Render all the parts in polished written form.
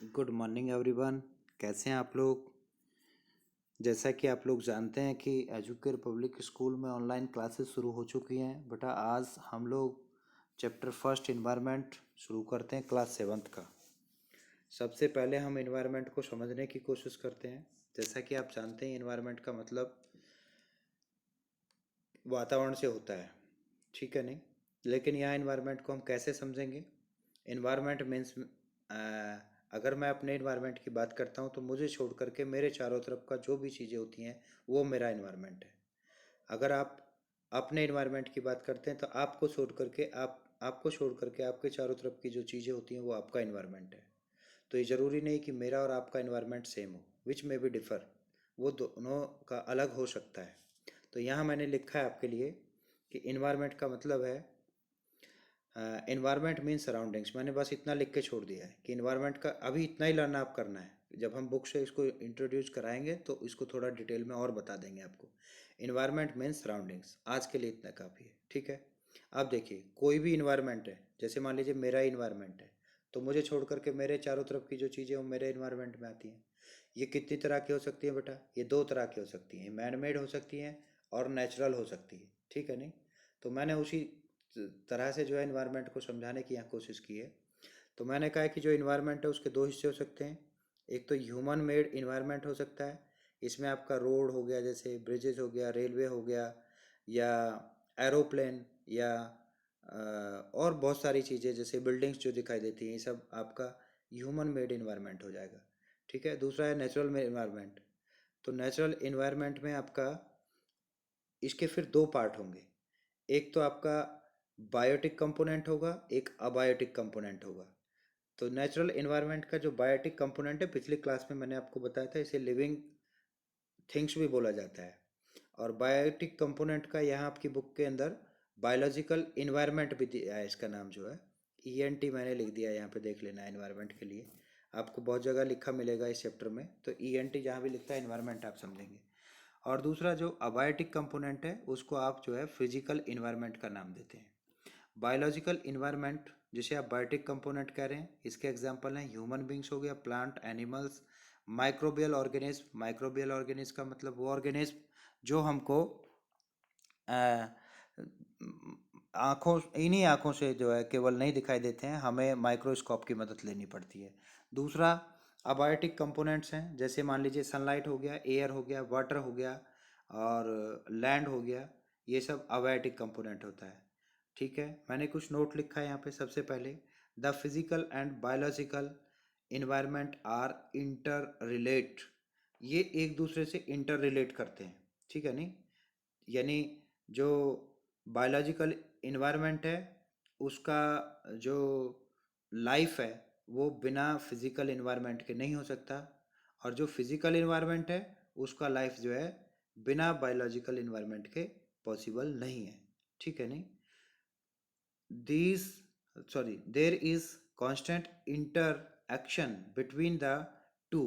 Good morning everyone. कैसे हैं आप लोग? जैसा कि आप लोग जानते हैं कि एजुकेयर पब्लिक स्कूल में ऑनलाइन क्लासेस शुरू हो चुकी हैं। बेटा आज हम लोग चैप्टर फर्स्ट इन्वायरमेंट शुरू करते हैं क्लास सेवन्थ का। सबसे पहले हम इन्वायरमेंट को समझने की कोशिश करते हैं। जैसा कि आप जानते हैं इन्वायरमेंट का मतलब वातावरण से होता है, ठीक है नहीं? लेकिन यहाँ इन्वायरमेंट को हम कैसे समझेंगे? इन्वायरमेंट मीन्स अगर मैं अपने इन्वायरमेंट की बात करता हूँ तो मुझे छोड़ करके मेरे चारों तरफ का जो भी चीज़ें होती हैं वो मेरा इन्वायरमेंट है। अगर आप अपने इन्वायरमेंट की बात करते हैं तो आपको छोड़ करके आपके चारों तरफ की जो चीज़ें होती हैं वो आपका इन्वायरमेंट है। तो ये ज़रूरी नहीं कि मेरा और आपका इन्वायरमेंट सेम हो, विच में भी डिफ़र, वो दोनों का अलग हो सकता है। तो यहाँ मैंने लिखा है आपके लिए कि इन्वायरमेंट का मतलब है इन्वायरमेंट मीन सराउंडिंग्स। मैंने बस इतना लिख के छोड़ दिया है कि इन्वायरमेंट का अभी इतना ही लर्न आप करना है। जब हम बुक से इसको इंट्रोड्यूस कराएंगे तो इसको थोड़ा डिटेल में और बता देंगे आपको। इन्वायरमेंट मीन सराउंडिंग्स, आज के लिए इतना काफ़ी है, ठीक है? अब देखिए कोई भी इन्वायरमेंट है, जैसे मान लीजिए मेरा इन्वायरमेंट है, तो मुझे छोड़ करके मेरे चारों तरफ की जो चीज़ें वो मेरे इन्वायरमेंट में आती हैं। ये कितनी तरह की हो सकती है बेटा? ये दो तरह की हो सकती हैं, मैन मेड हो सकती हैं और नेचुरल हो सकती है, ठीक है नहीं? तो मैंने उसी तरह से जो है इन्वायरमेंट को समझाने की यहाँ कोशिश की है। तो मैंने कहा है कि जो इन्वायरमेंट है उसके दो हिस्से हो सकते हैं। एक तो ह्यूमन मेड इन्वायरमेंट हो सकता है, इसमें आपका रोड हो गया, जैसे ब्रिजेस हो गया, रेलवे हो गया, या एरोप्लेन, या और बहुत सारी चीज़ें जैसे बिल्डिंग्स जो दिखाई देती हैं, ये सब आपका ह्यूमन मेड इन्वायरमेंट हो जाएगा, ठीक है? दूसरा है नेचुरल इन्वायरमेंट। तो नेचुरल इन्वायरमेंट में आपका इसके फिर दो पार्ट होंगे। एक तो आपका बायोटिक कंपोनेंट होगा, एक अबायोटिक कंपोनेंट होगा। तो नेचुरल इन्वायरमेंट का जो बायोटिक कंपोनेंट है, पिछली क्लास में मैंने आपको बताया था, इसे लिविंग थिंग्स भी बोला जाता है। और बायोटिक कंपोनेंट का यहाँ आपकी बुक के अंदर बायोलॉजिकल इन्वायरमेंट भी दिया है, इसका नाम जो है ईएनटी मैंने लिख दिया है, यहाँ पे देख लेना है इन्वायरमेंट के लिए। आपको बहुत जगह लिखा मिलेगा इस चैप्टर में, तो ईएनटी जहाँ भी लिखता है इन्वायरमेंट आप समझेंगे। और दूसरा जो अबायोटिक कंपोनेंट है उसको आप जो है फिजिकल इन्वायरमेंट का नाम देते हैं। बायोलॉजिकल इन्वायरमेंट जिसे आप बायोटिक कंपोनेंट कह रहे हैं, इसके एग्जांपल हैं ह्यूमन बींग्स हो गया, plant animals, microbial organism. Microbial organism का मतलब वो ऑर्गेनिज्म जो हमको आँखों, इन्हीं आँखों से जो है केवल नहीं दिखाई देते हैं, हमें माइक्रोस्कोप की मदद लेनी पड़ती है। दूसरा अबायोटिक कंपोनेंट्स हैं, जैसे मान लीजिए सनलाइट हो गया, एयर हो गया, वाटर हो गया और लैंड हो गया, ये सब अबायोटिक कंपोनेंट होता है, ठीक है? मैंने कुछ नोट लिखा है यहाँ पे। सबसे पहले the physical and biological environment are inter relate, ये एक दूसरे से इंटर रिलेट करते हैं, ठीक है नहीं? यानी जो बायोलॉजिकल इन्वायरमेंट है उसका जो लाइफ है वो बिना फिजिकल इन्वायरमेंट के नहीं हो सकता, और जो फिजिकल इन्वायरमेंट है उसका लाइफ जो है बिना बायोलॉजिकल इन्वायरमेंट के पॉसिबल नहीं है, ठीक है नहीं? these there is constant interaction between the two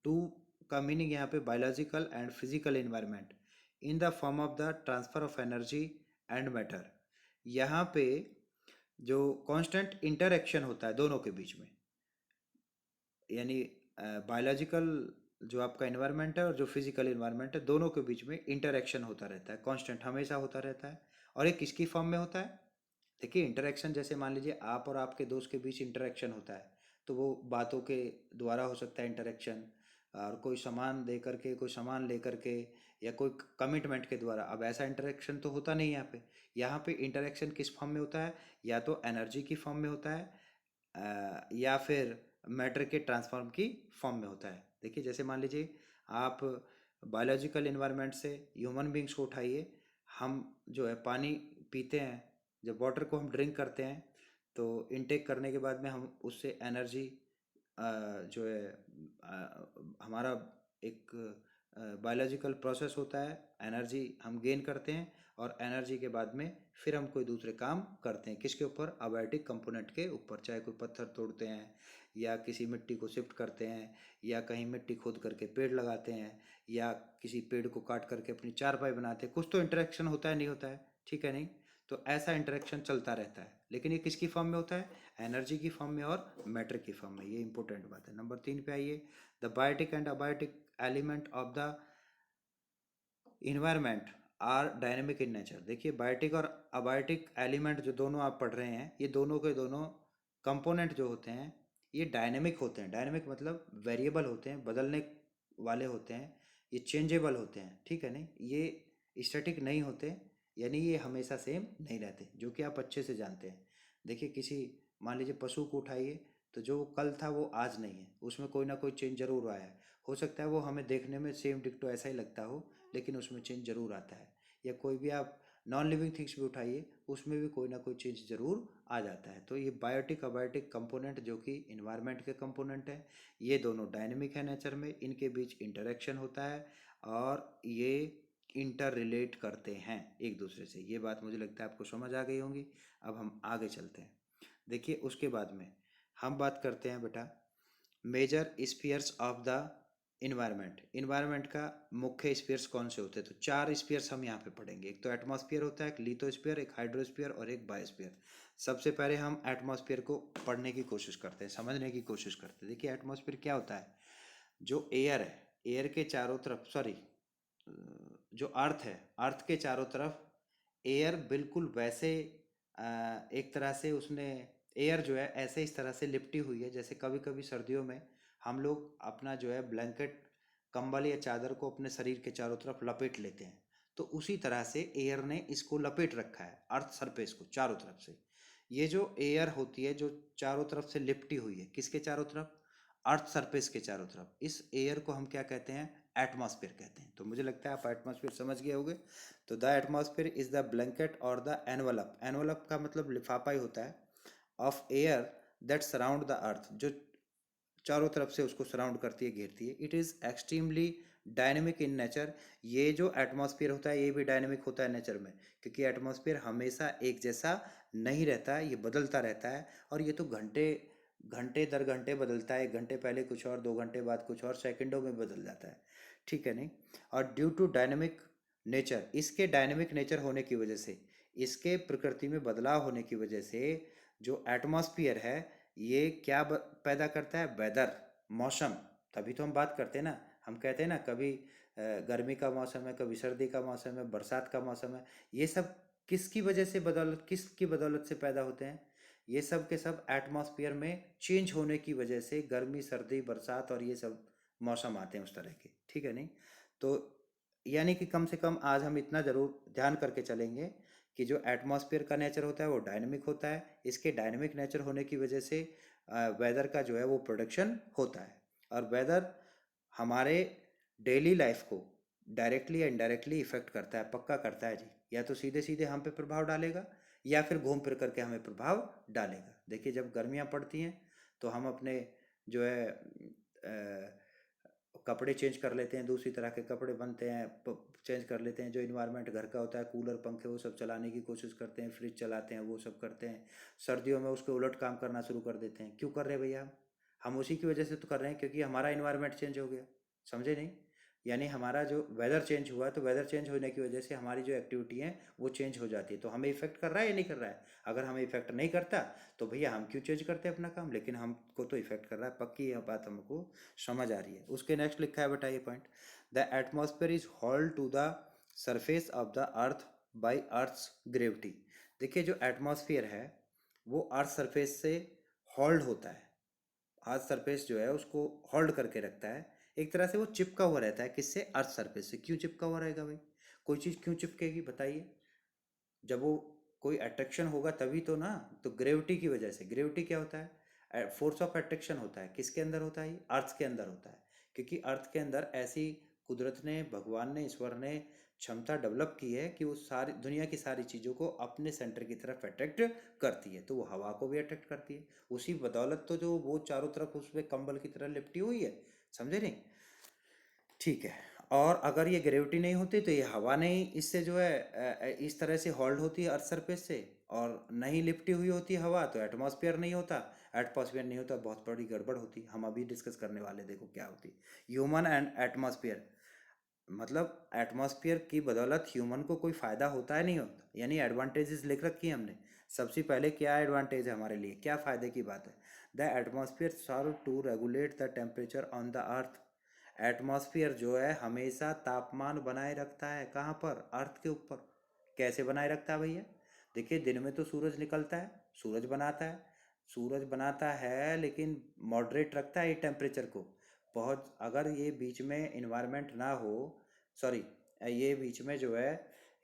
two का मीनिंग यहाँ पे biological and physical environment in the form of the transfer of energy and matter. यहाँ पे जो कांस्टेंट इंटरेक्शन होता है दोनों के बीच में, यानी बायोलॉजिकल जो आपका इन्वायरमेंट है और जो फिजिकल इन्वायरमेंट है, दोनों के बीच में इंटरेक्शन होता रहता है, कांस्टेंट हमेशा होता रहता है। और ये किसकी फॉर्म में होता है? देखिए इंटरेक्शन, जैसे मान लीजिए आप और आपके दोस्त के बीच इंटरेक्शन होता है, तो वो बातों के द्वारा हो सकता है इंटरेक्शन, और कोई सामान दे करके, कोई सामान ले करके, या कोई कमिटमेंट के द्वारा। अब ऐसा इंटरेक्शन तो होता नहीं यहाँ पे। यहाँ पे इंटरेक्शन किस फॉर्म में होता है? या तो एनर्जी की फॉर्म में होता है, या फिर मैटर के ट्रांसफॉर्म की फॉर्म में होता है। देखिए जैसे मान लीजिए आप बायोलॉजिकल इन्वायरमेंट से ह्यूमन बींग्स को उठाइए, हम जो है पानी पीते हैं, जब वाटर को हम ड्रिंक करते हैं तो इनटेक करने के बाद में हम उससे एनर्जी जो है हमारा एक बायोलॉजिकल प्रोसेस होता है, एनर्जी हम गेन करते हैं, और एनर्जी के बाद में फिर हम कोई दूसरे काम करते हैं, किसके ऊपर? अबायोटिक कंपोनेंट के ऊपर। चाहे कोई पत्थर तोड़ते हैं, या किसी मिट्टी को शिफ्ट करते हैं, या कहीं मिट्टी खोद करके पेड़ लगाते हैं, या किसी पेड़ को काट करके अपनी चारपाई बनाते हैं, कुछ तो इंटरेक्शन होता है, नहीं होता है? ठीक है नहीं? तो ऐसा इंटरेक्शन चलता रहता है, लेकिन ये किसकी फॉर्म में होता है? एनर्जी की फॉर्म में और मैटर की फॉर्म में। ये इंपॉर्टेंट बात है। नंबर 3 पे आइए, the biotic and abiotic element of the environment are dynamic in nature. देखिए बायोटिक और अबायोटिक एलिमेंट जो दोनों आप पढ़ रहे हैं, ये दोनों के दोनों कंपोनेंट जो होते हैं ये डायनेमिक होते हैं। डायनेमिक मतलब वेरिएबल होते हैं, बदलने वाले होते हैं, ये चेंजेबल होते हैं, ठीक है नहीं, ये स्टैटिक नहीं होते, यानी ये हमेशा सेम नहीं रहते, जो कि आप अच्छे से जानते हैं। देखिए किसी, मान लीजिए पशु को उठाइए, तो जो कल था वो आज नहीं है, उसमें कोई ना कोई चेंज जरूर आया है। हो सकता है वो हमें देखने में सेम डिक्टो ऐसा ही लगता हो, लेकिन उसमें चेंज जरूर आता है। या कोई भी आप नॉन लिविंग थिंग्स भी उठाइए, उसमें भी कोई ना कोई चेंज जरूर आ जाता है। तो ये बायोटिक अबायोटिक कंपोनेंट जो कि इन्वायरमेंट के कंपोनेंट हैं, ये दोनों डायनेमिक है नेचर में, इनके बीच इंटरेक्शन होता है और ये इंटर रिलेट करते हैं एक दूसरे से। ये बात मुझे लगता है आपको समझ आ गई होंगी। अब हम आगे चलते हैं। देखिए उसके बाद में हम बात करते हैं बेटा major spheres of the environment. Environment का मुख्य स्फीयर्स कौन से होते हैं? तो 4 स्फीयर्स हम यहाँ पे पढ़ेंगे। एक तो एटमॉस्फेयर होता है, एक लिथोस्फीयर, एक हाइड्रोस्फीयर और एक बायोस्फीयर। सबसे पहले हम एटमॉस्फेयर को पढ़ने की कोशिश करते हैं, समझने की कोशिश करते हैं। देखिए एटमॉस्फेयर क्या होता है? जो एयर है, एयर के चारों तरफ, सॉरी, जो अर्थ है, अर्थ के चारों तरफ एयर बिल्कुल वैसे, एक तरह से उसने, एयर जो है ऐसे इस तरह से लिपटी हुई है, जैसे कभी कभी सर्दियों में हम लोग अपना जो है ब्लैंकेट, कंबल या चादर को अपने शरीर के चारों तरफ लपेट लेते हैं, तो उसी तरह से एयर ने इसको लपेट रखा है, अर्थ सरफेस को चारों तरफ से। ये जो एयर होती है जो चारों तरफ से लिपटी हुई है, किसके चारों तरफ? अर्थ सरफेस के चारों तरफ, इस एयर को हम क्या कहते हैं? एटमॉस्फेयर कहते हैं। तो मुझे लगता है आप एटमॉस्फेयर समझ गए होंगे। तो the atmosphere is the blanket और द एनवलप, एनवलप का मतलब लिफाफा ही होता है, of air that surround the earth, जो चारों तरफ से उसको सराउंड करती है, घेरती है। It is extremely dynamic in nature. ये जो एटमॉस्फेयर होता है ये भी डायनेमिक होता है नेचर में, क्योंकि एटमॉस्फेयर हमेशा एक जैसा नहीं रहता है, ये बदलता रहता है। और ये तो घंटे घंटे दर घंटे बदलता है, 1 घंटे पहले कुछ और, 2 घंटे बाद कुछ और, सेकंडों में बदल जाता है, ठीक है नहीं। और ड्यू टू डायनेमिक नेचर, इसके डायनेमिक नेचर होने की वजह से, इसके प्रकृति में बदलाव होने की वजह से, जो एटमॉस्फेयर है ये क्या पैदा करता है? वेदर, मौसम। तभी तो हम बात करते हैं ना, हम कहते हैं ना कभी गर्मी का मौसम है, कभी सर्दी का मौसम है, बरसात का मौसम है। ये सब किसकी वजह से, बदौलत, किसकी बदौलत से पैदा होते हैं? ये सब के सब एटमॉस्फेयर में चेंज होने की वजह से गर्मी, सर्दी, बरसात और ये सब मौसम आते हैं उस तरह के, ठीक है नहीं। तो यानी कि कम से कम आज हम इतना ज़रूर ध्यान करके चलेंगे कि जो एटमॉस्फेयर का नेचर होता है वो डायनेमिक होता है। इसके डायनेमिक नेचर होने की वजह से वेदर का जो है वो प्रोडक्शन होता है। और वेदर हमारे डेली लाइफ को डायरेक्टली या इनडायरेक्टली इफेक्ट करता है, पक्का करता है जी। या तो सीधे सीधे हम पे प्रभाव डालेगा, या फिर घूम फिर करके हमें प्रभाव डालेगा। देखिए जब गर्मियाँ पड़ती हैं तो हम अपने जो है कपड़े चेंज कर लेते हैं, दूसरी तरह के कपड़े बनते हैं, चेंज कर लेते हैं। जो इन्वायरमेंट घर का होता है, कूलर, पंखे, वो सब चलाने की कोशिश करते हैं, फ्रिज चलाते हैं, वो सब करते हैं। सर्दियों में उसके उलट काम करना शुरू कर देते हैं। क्यों कर रहे हैं भैया? हम उसी की वजह से तो कर रहे हैं, क्योंकि हमारा इन्वायरमेंट चेंज हो गया, समझे नहीं? यानी हमारा जो वेदर चेंज हुआ, तो वेदर चेंज होने की वजह से हमारी जो एक्टिविटी है वो चेंज हो जाती है। तो हमें इफेक्ट कर रहा है या नहीं कर रहा है? अगर हमें इफेक्ट नहीं करता तो भैया हम क्यों चेंज करते हैं अपना काम, लेकिन हमको तो इफेक्ट कर रहा है, पक्की यह बात हमको समझ आ रही है। उसके नेक्स्ट लिखा है बेटा ये point, the atmosphere is hold to the surface of the earth by earth's gravity. देखिए जो एटमॉस्फेयर है वो अर्थ सरफेस से हॉल्ड होता है, अर्थ सरफेस जो है उसको होल्ड करके रखता है। एक तरह से वो चिपका हुआ रहता है, किससे? अर्थ सरफेस से। क्यों चिपका हुआ रहेगा भाई? कोई चीज़ क्यों चिपकेगी बताइए? जब वो कोई अट्रैक्शन होगा तभी तो ना। तो ग्रेविटी की वजह से। ग्रेविटी क्या होता है? फोर्स ऑफ अट्रैक्शन होता है। किसके अंदर होता है? अर्थ के अंदर होता है। क्योंकि अर्थ के अंदर ऐसी कुदरत ने, भगवान ने, ईश्वर ने क्षमता डेवलप की है कि वो सारी दुनिया की सारी चीज़ों को अपने सेंटर की तरफ अट्रैक्ट करती है। तो वो हवा को भी अट्रैक्ट करती है, उसी बदौलत तो जो वो चारों तरफ उसमें कंबल की तरह लिपटी हुई है, समझे नहीं? ठीक है। और अगर ये ग्रेविटी नहीं होती तो ये हवा नहीं इससे जो है इस तरह से होल्ड होती है अर्थ सरफेस से, और नहीं लिपटी हुई होती हवा तो एटमॉस्फेयर नहीं होता। एटमॉस्फेयर नहीं होता, बहुत बड़ी गड़बड़ होती। हम अभी डिस्कस करने वाले, देखो क्या होती। ह्यूमन एंड एटमॉस्फेयर, मतलब एटमॉस्फेयर की बदौलत ह्यूमन को कोई फ़ायदा होता है नहीं होता, यानी एडवांटेजेस लिख रखी है हमने। सबसे पहले क्या एडवांटेज है हमारे लिए, क्या फ़ायदे की बात है। The atmosphere serve to regulate the temperature on the earth. Atmosphere जो है हमेशा तापमान बनाए रखता है, कहाँ पर, अर्थ के ऊपर। कैसे बनाए रखता है भैया, देखिए दिन में तो सूरज निकलता है, सूरज बनाता है, सूरज बनाता है लेकिन मॉडरेट रखता है ये टेम्परेचर को। बहुत अगर ये बीच में इन्वायरमेंट ना हो, सॉरी, ये बीच में जो है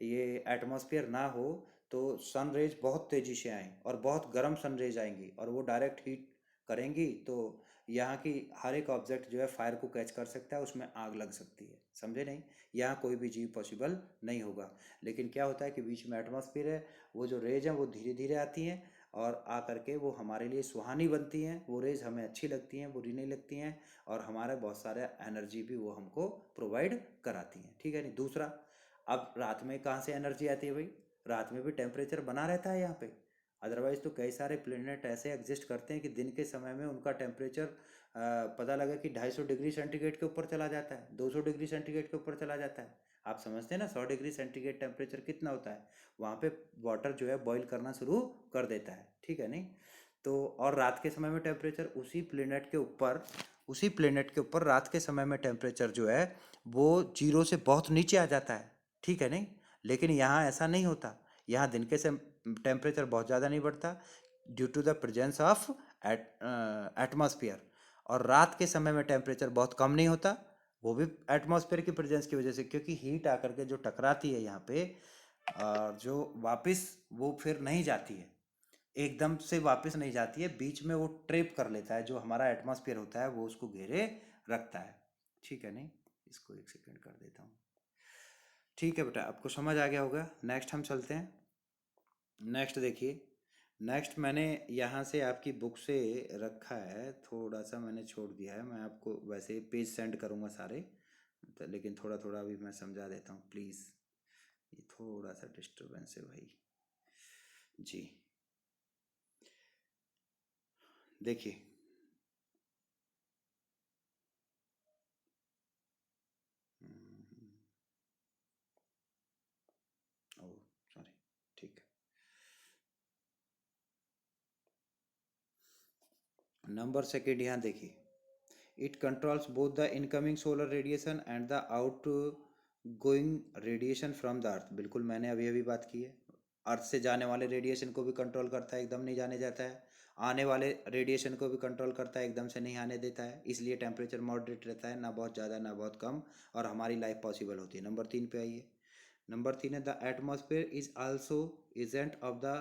ये एटमॉस्फेयर ना हो, तो सन रेज बहुत तेज़ी से आएँ और बहुत गर्म सन रेज आएंगी और वो डायरेक्ट हीट करेंगी, तो यहाँ की हर एक ऑब्जेक्ट जो है फायर को कैच कर सकता है, उसमें आग लग सकती है, समझे नहीं। यहाँ कोई भी जीव पॉसिबल नहीं होगा। लेकिन क्या होता है कि बीच में एटमॉस्फेयर है, वो जो रेज हैं वो धीरे धीरे आती हैं और आ करके वो हमारे लिए सुहानी बनती हैं, वो रेज हमें अच्छी लगती हैं, बुरी नहीं लगती हैं, और हमारे बहुत सारे एनर्जी भी वो हमको प्रोवाइड कराती हैं, ठीक है नहीं। दूसरा, अब रात में कहाँ से एनर्जी आती है भाई, रात में भी टेम्परेचर बना रहता है यहाँ पे। अदरवाइज तो कई सारे प्लेनेट ऐसे एग्जिस्ट करते हैं कि दिन के समय में उनका टेम्परेचर पता लगा कि 250 डिग्री सेंटीग्रेड के ऊपर चला जाता है, 200 डिग्री सेंटीग्रेड के ऊपर चला जाता है। आप समझते हैं ना 100 डिग्री सेंटीग्रेड टेम्परेचर कितना होता है, वहाँ पे वाटर जो है बॉईल करना शुरू कर देता है, ठीक है नहीं। तो और रात के समय में टेम्परेचर उसी प्लेनेट के ऊपर रात के समय में टेम्परेचर जो है वो जीरो से बहुत नीचे आ जाता है, ठीक है नहीं। लेकिन यहाँ ऐसा नहीं होता, यहाँ दिन के टेम्परेचर बहुत ज़्यादा नहीं बढ़ता due to the presence of atmosphere, और रात के समय में टेम्परेचर बहुत कम नहीं होता, वो भी एटमॉस्फेयर की प्रेजेंस की वजह से, क्योंकि हीट आकर के जो टकराती है यहाँ पे, जो वापस वो फिर नहीं जाती है, एकदम से वापस नहीं जाती है, बीच में वो ट्रैप कर लेता है, जो हमारा एटमॉस्फेयर होता है वो उसको घेरे रखता है, ठीक है नहीं। इसको एक सेकंड कर देता हूँ। ठीक है बेटा, आपको समझ आ गया होगा। नेक्स्ट हम चलते हैं। नेक्स्ट देखिए, नेक्स्ट मैंने यहाँ से आपकी बुक से रखा है, थोड़ा सा मैंने छोड़ दिया है, मैं आपको वैसे पेज सेंड करूँगा सारे, तो लेकिन थोड़ा थोड़ा अभी मैं समझा देता हूँ प्लीज़। ये थोड़ा सा डिस्टरबेंस है भाई जी। देखिए, ओ सॉरी, ठीक है। नंबर सेकेंड यहाँ देखिए, it controls both the incoming solar radiation and the out going radiation from the earth. बिल्कुल मैंने अभी अभी बात की है, अर्थ से जाने वाले रेडिएशन को भी कंट्रोल करता है, एकदम नहीं जाने जाता है, आने वाले रेडिएशन को भी कंट्रोल करता है, एकदम से नहीं आने देता है, इसलिए टेम्परेचर मॉडरेट रहता है, ना बहुत ज़्यादा ना बहुत कम, और हमारी लाइफ पॉसिबल होती है। नंबर तीन पे आइए। नंबर तीन है the atmosphere is also agent of the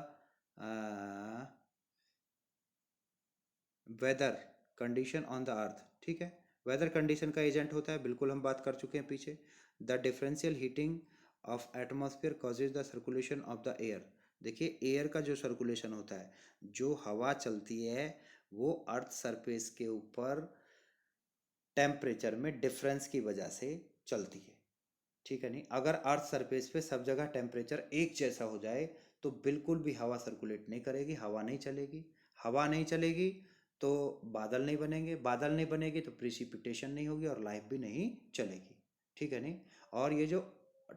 weather condition on the earth, ठीक है। वेदर कंडीशन का एजेंट होता है, बिल्कुल हम बात कर चुके हैं पीछे। The differential heating of atmosphere causes the circulation of the air. देखिए एयर का जो सर्कुलेशन होता है, जो हवा चलती है वो अर्थ सरफेस के ऊपर टेम्परेचर में डिफरेंस की वजह से चलती है, ठीक है नहीं। अगर अर्थ सरफेस पे सब जगह टेम्परेचर एक जैसा हो जाए तो बिल्कुल भी हवा सर्कुलेट नहीं करेगी, हवा नहीं चलेगी। हवा नहीं चलेगी तो बादल नहीं बनेंगे, बादल नहीं बनेगी तो प्रिसिपिटेशन नहीं होगी और लाइफ भी नहीं चलेगी, ठीक है नहीं। और ये जो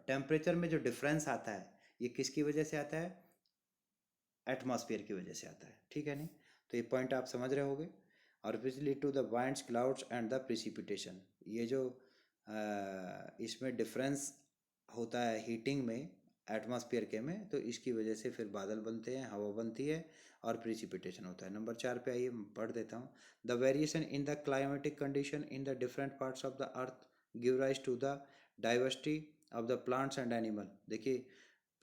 टेम्परेचर में जो डिफरेंस आता है, ये किसकी वजह से आता है, एटमॉस्फेयर की वजह से आता है, ठीक है नहीं। तो ये पॉइंट आप समझ रहे होगे। और which lead to the winds clouds and the precipitation. ये जो इसमें डिफरेंस होता है हीटिंग में एटमॉस्फेयर के में, तो इसकी वजह से फिर बादल बनते हैं, हवा बनती है और प्रिसिपिटेशन होता है। नंबर चार पे आइए, पढ़ देता हूँ। The variation in the climatic condition in the different parts of the earth give rise to the diversity of the plants and animal. देखिए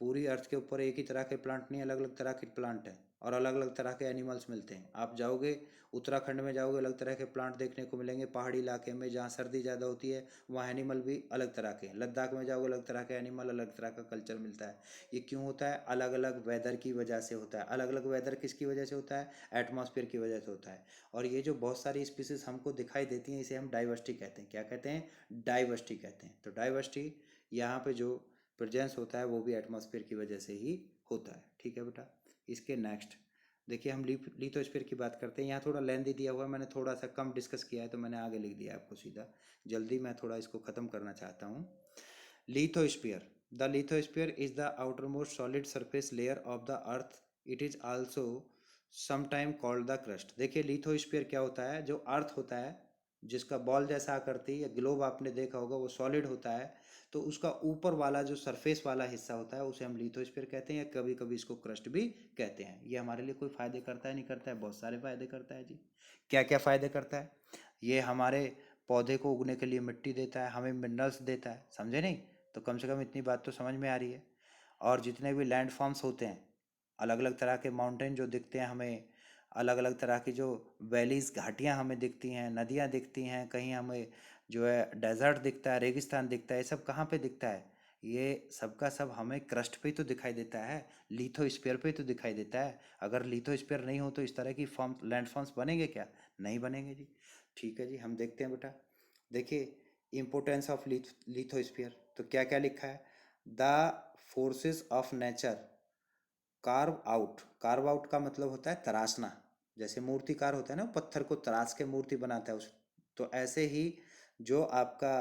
पूरी अर्थ के ऊपर एक ही तरह के प्लांट नहीं, अलग अलग तरह के प्लांट हैं और अलग अलग तरह के एनिमल्स मिलते हैं। आप जाओगे उत्तराखंड में जाओगे, अलग तरह के प्लांट देखने को मिलेंगे, पहाड़ी इलाके में जहाँ सर्दी ज़्यादा होती है वहाँ एनिमल भी अलग तरह के हैं, लद्दाख में जाओगे अलग तरह के एनिमल, अलग तरह का कल्चर मिलता है। ये क्यों होता है, अलग अलग वेदर की वजह से होता है। अलग अलग वेदर किसकी वजह से होता है, एटमॉस्फेयर की वजह से होता है। और ये जो बहुत सारी स्पीसीज हमको दिखाई देती हैं, इसे हम डाइवर्सिटी कहते हैं। क्या कहते हैं, डाइवर्सिटी कहते हैं। तो डाइवर्सिटी यहाँ पे जो प्रेजेंस होता है वो भी एटमॉस्फेयर की वजह से ही होता है, ठीक है बेटा। इसके नेक्स्ट देखिए हम लिथोस्फीयर की बात करते हैं, यहाँ थोड़ा लेंदी दिया हुआ है, मैंने थोड़ा सा कम डिस्कस किया है तो मैंने आगे लिख दिया आपको सीधा। जल्दी मैं थोड़ा इसको ख़त्म करना चाहता हूँ। Lithosphere, the lithosphere is the outermost solid surface layer of the earth. It is also sometime called the crust. देखिए लिथोस्फीयर क्या होता है, जो अर्थ होता है जिसका बॉल जैसा आकृति या ग्लोब आपने देखा होगा वो सॉलिड होता है, तो उसका ऊपर वाला जो सरफेस वाला हिस्सा होता है उसे हम लिथोस्फीयर कहते हैं, या कभी कभी इसको क्रस्ट भी कहते हैं। ये हमारे लिए कोई फ़ायदे करता है नहीं करता है, बहुत सारे फ़ायदे करता है जी। क्या क्या फ़ायदे करता है? ये हमारे पौधे को उगने के लिए मिट्टी देता है, हमें मिनरल्स देता है, समझे नहीं? तो कम से कम इतनी बात तो समझ में आ रही है। और जितने भी लैंड फॉर्म्स होते हैं, अलग अलग तरह के माउंटेन जो दिखते हैं हमें, अलग अलग तरह की जो वैलीज घाटियाँ हमें दिखती हैं, नदियाँ दिखती हैं, कहीं हमें जो है डेजर्ट दिखता है, रेगिस्तान दिखता है, ये सब कहाँ पे दिखता है? ये सब का सब हमें क्रस्ट पे ही तो दिखाई देता है, लिथोस्फीयर पे ही तो दिखाई देता है। अगर लिथोस्फीयर नहीं हो तो इस तरह की फॉर्म लैंड फॉर्म्स बनेंगे क्या? नहीं बनेंगे जी। ठीक है जी, हम देखते हैं बेटा। देखिए इम्पोर्टेंस ऑफ लिथोस्फीयर, तो क्या क्या लिखा है? The forces of nature carve out का मतलब होता है तराशना। जैसे मूर्तिकार होता है ना, पत्थर को तराश के मूर्ति बनाता है उस, तो ऐसे ही जो आपका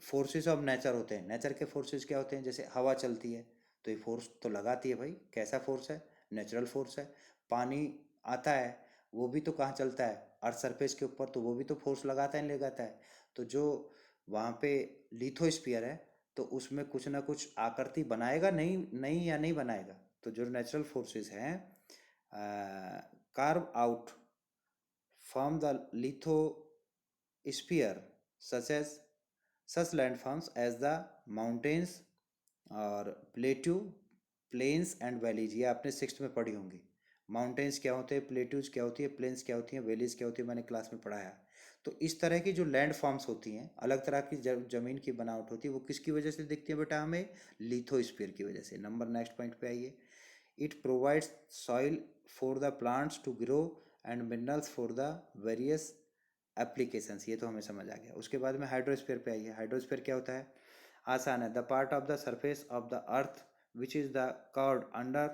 फोर्सेस ऑफ नेचर होते हैं, नेचर के फोर्सेस क्या होते हैं? जैसे हवा चलती है तो ये फोर्स तो लगाती है भाई, कैसा फोर्स है? नेचुरल फोर्स है। पानी आता है, वो भी तो कहाँ चलता है? अर्थ सरफेस के ऊपर, तो वो भी तो फोर्स लगाता है लगाता है। तो जो वहाँ पे लिथोस्फीयर है तो उसमें कुछ ना कुछ आकृति बनाएगा, नहीं नहीं या नहीं बनाएगा? तो जो नेचुरल फोर्सेस हैं carve out from the lithosphere such as such landforms as the mountains और प्लेट्यू, प्लेन्स एंड वैलीज, ये आपने सिक्स्थ में पढ़ी होंगी। माउंटेन्स क्या होते हैं, प्लेट्यूज क्या होती है, प्लेन्स क्या होती हैं, वैलीज क्या होती है, मैंने क्लास में पढ़ाया। तो इस तरह की जो लैंड फॉर्म्स होती हैं, अलग तरह की जमीन की बनावट होती है, वो किसकी वजह से दिखती है बेटा? हमें लिथोस्फीयर की वजह से। नंबर नेक्स्ट पॉइंट पे आइए। It provides soil for the plants to grow and minerals for the various applications, ये तो हमें समझ आ गया। उसके बाद में हाइड्रोस्फीयर पे आइए। हाइड्रोस्फीयर क्या होता है? आसान है, the part of the surface of the earth which is the curved under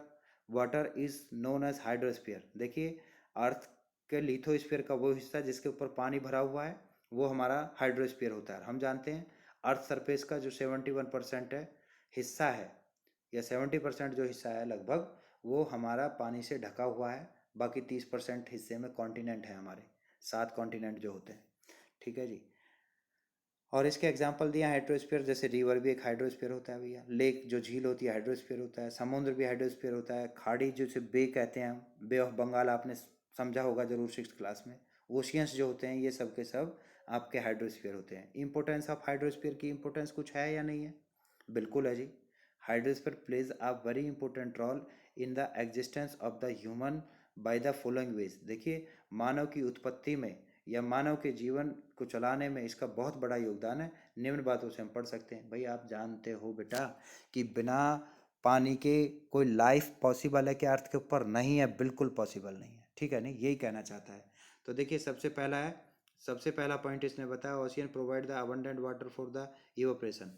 water is known as hydrosphere. देखिए अर्थ के लिथोस्फीयर का वो हिस्सा जिसके ऊपर पानी भरा हुआ है वो हमारा हाइड्रोस्फीयर होता है। हम जानते हैं अर्थ सरफेस का जो 71% है हिस्सा है, या 70% जो हिस्सा है लगभग, वो हमारा पानी से ढका हुआ है। बाकी 30% हिस्से में कॉन्टिनेंट है हमारे, 7 कॉन्टिनेंट जो होते हैं। ठीक है जी। और इसके एग्जांपल दिया हाइड्रोस्फीयर, जैसे रिवर भी एक हाइड्रोस्फीयर होता है भैया, लेक जो झील होती है हाइड्रोस्फीयर होता है, समुद्र भी हाइड्रोस्फीयर होता है, खाड़ी जिसे बे कहते हैं, बे ऑफ बंगाल आपने समझा होगा जरूर सिक्स क्लास में। ओशियंस जो होते हैं ये सब के सब आपके हाइड्रोस्फीयर होते हैं। इंपॉर्टेंस ऑफ हाइड्रोस्फीयर की इंपॉर्टेंस कुछ है या नहीं है? बिल्कुल है जी। Hydrosphere plays a very important role in the existence of the human by the following ways. देखिए मानव की उत्पत्ति में या मानव के जीवन को चलाने में इसका बहुत बड़ा योगदान है। निम्न बातों से हम पढ़ सकते हैं। भाई आप जानते हो बेटा कि बिना पानी के कोई लाइफ पॉसिबल है क्या अर्थ के ऊपर? नहीं है, बिल्कुल पॉसिबल नहीं है। ठीक है, नहीं यही कहना चाहता है। तो देखिए सबसे पहला पॉइंट इसने बताया, ocean provide the abundant water for the evaporation.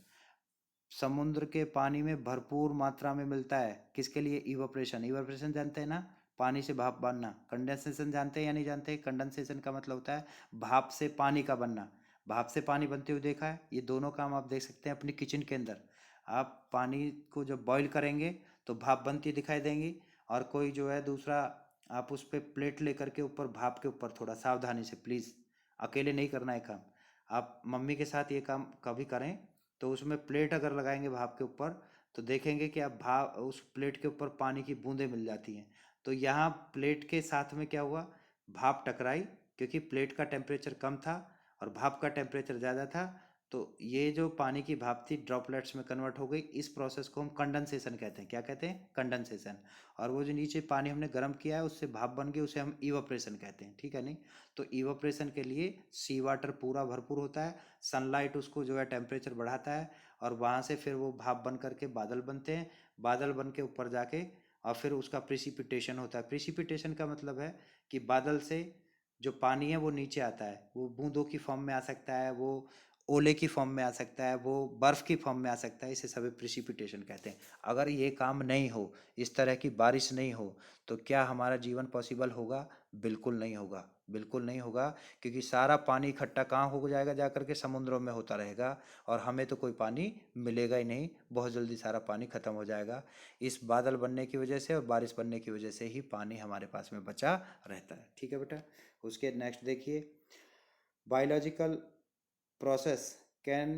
समुद्र के पानी में भरपूर मात्रा में मिलता है, किसके लिए? इवोपरेशन। इवोपरेशन जानते हैं ना, पानी से भाप बनना। कंडेंसेशन जानते हैं या नहीं जानते? कंडेंसेशन का मतलब होता है भाप से पानी का बनना। भाप से पानी बनते हुए देखा है? ये दोनों काम आप देख सकते हैं अपनी किचन के अंदर। आप पानी को जब बॉईल करेंगे तो भाप बनती दिखाई देंगी, और कोई जो है दूसरा आप उस पर प्लेट लेकर के ऊपर भाप के ऊपर, थोड़ा सावधानी से प्लीज़, अकेले नहीं करना है काम। आप मम्मी के साथ ये काम कभी करें तो उसमें प्लेट अगर लगाएंगे भाप के ऊपर तो देखेंगे कि आप भाप उस प्लेट के ऊपर पानी की बूंदें मिल जाती हैं। तो यहाँ प्लेट के साथ में क्या हुआ? भाप टकराई, क्योंकि प्लेट का टेम्परेचर कम था और भाप का टेम्परेचर ज़्यादा था। तो ये जो पानी की भाप थी ड्रॉपलेट्स में कन्वर्ट हो गई। इस प्रोसेस को हम कंडेंसेशन कहते हैं। क्या कहते हैं? कंडेंसेशन। और वो जो नीचे पानी हमने गर्म किया है उससे भाप बन गई, उसे हम इवापोरेशन कहते हैं। ठीक है नहीं? तो इवापोरेशन के लिए सी वाटर पूरा भरपूर होता है, सनलाइट उसको जो है टेम्परेचर बढ़ाता है, और वहाँ से फिर वो भाप बन करके बादल बनते हैं। बादल बन के ऊपर जाके और फिर उसका प्रिसिपिटेशन होता है। प्रिसिपिटेशन का मतलब है कि बादल से जो पानी है वो नीचे आता है, वो बूंदों की फॉर्म में आ सकता है, वो ओले की फॉर्म में आ सकता है, वो बर्फ़ की फॉर्म में आ सकता है, इसे सभी प्रिसिपिटेशन कहते हैं। अगर ये काम नहीं हो, इस तरह की बारिश नहीं हो, तो क्या हमारा जीवन पॉसिबल होगा? बिल्कुल नहीं होगा, बिल्कुल नहीं होगा, क्योंकि सारा पानी इकट्ठा कहाँ हो जाएगा? जा कर के समुद्रों में होता रहेगा, और हमें तो कोई पानी मिलेगा ही नहीं, बहुत जल्दी सारा पानी ख़त्म हो जाएगा। इस बादल बनने की वजह से और बारिश बनने की वजह से ही पानी हमारे पास में बचा रहता है। ठीक है बेटा। उसके नेक्स्ट देखिए, biological process can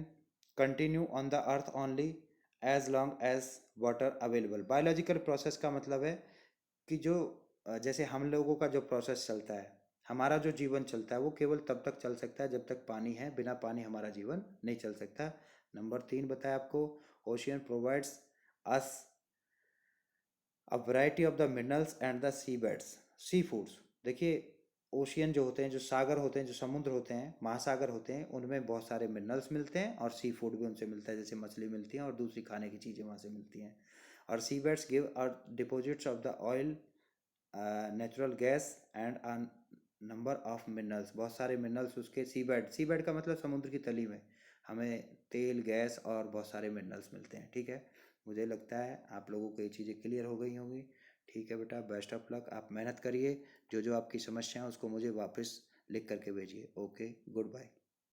continue on the earth only as long as water available। Biological process का मतलब है कि जो जैसे हम लोगों का जो प्रोसेस चलता है, हमारा जो जीवन चलता है, वो केवल तब तक चल सकता है जब तक पानी है, बिना पानी हमारा जीवन नहीं चल सकता। नंबर 3 बताया आपको, ocean provides us a variety of the minerals and the sea beds, sea foods. देखिए, ओशियन जो होते हैं, जो सागर होते हैं, जो समुद्र होते हैं, महासागर होते हैं, उनमें बहुत सारे मिनरल्स मिलते हैं और सी फूड भी उनसे मिलता है, जैसे मछली मिलती हैं और दूसरी खाने की चीज़ें वहाँ से मिलती हैं। और sea beds give are deposits of the oil, natural gas and a number of minerals. बहुत सारे मिनरल्स उसके सी बेड का मतलब समुद्र की तली में हमें तेल, गैस और बहुत सारे मिनरल्स मिलते हैं। ठीक है, मुझे लगता है आप लोगों को ये चीज़ें क्लियर हो गई होंगी। ठीक है बेटा, बेस्ट ऑफ लक, आप मेहनत करिए, जो जो आपकी समस्या है उसको मुझे वापस लिख करके भेजिए। Okay, good bye.